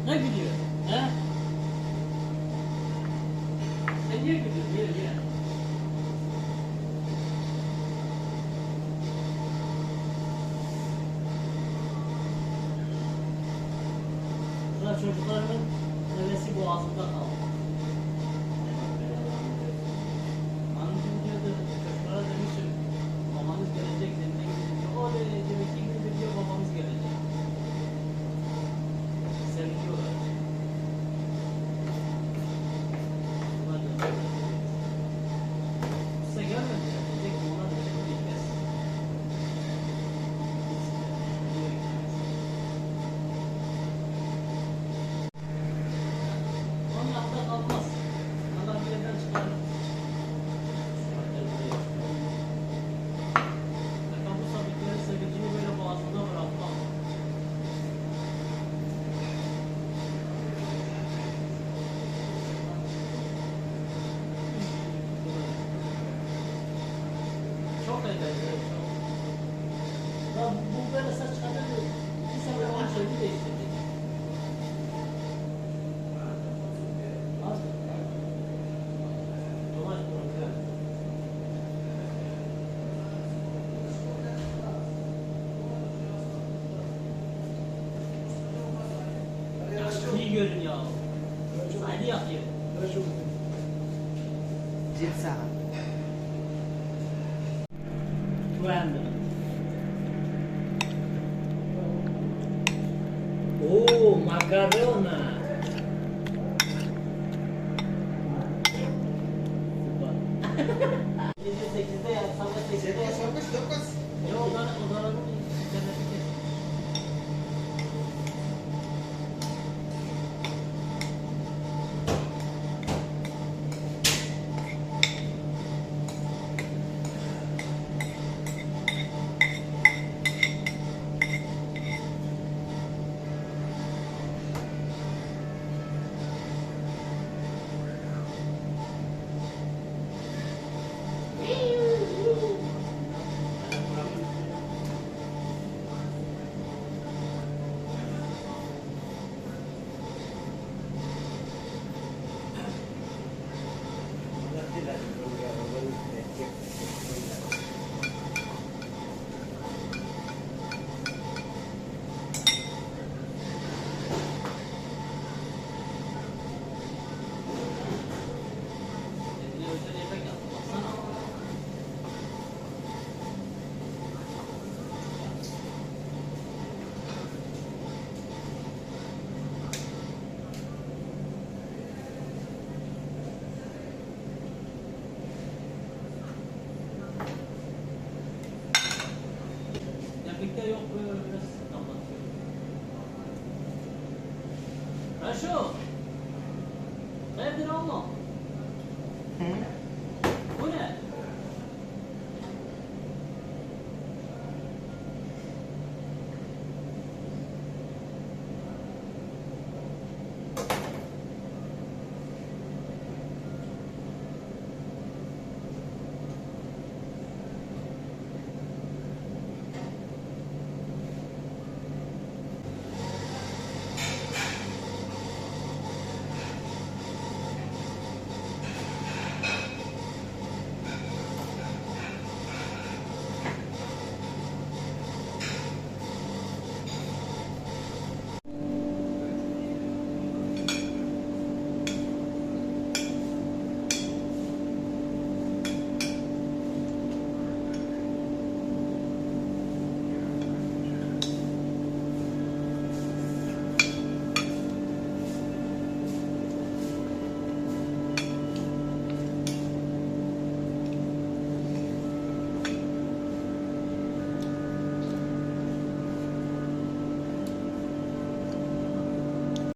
Ne gülüyor? He? Sen niye gülüyorsun? Niye? Burada çocuklarımın nefesi boğazında kaldı. Anneciğim diyordu, çocuklara demişim, babanız gelecek, seninle gidecek. O demek ki gündür diyor, babamız gelecek. Seviniyorlar. Usta gelmedi ya, diyecek ki onlar diyecek ki gitmez. Onun altında kalmaz. Allah bir yerden çıkarır. Bu sabitleri sevgicini böyle boğazında bırakmam. Çok eğlenceli, çok. Ya bu böyle saç çıkartıyor. Bir sefer onun şeyini değiştirecek. Az mı? Dolaş bırakıyor. İyi görün ya. Saydı yapıyor. Cilt saha. Random. Oo, makarona. Gece 8'de ya, sabah 8'de ya. Ya odaların interneti kesin. Kendine özel yemek yaptı, baksana. Yapıkta yok böyle biraz anlatıyor. Raşo!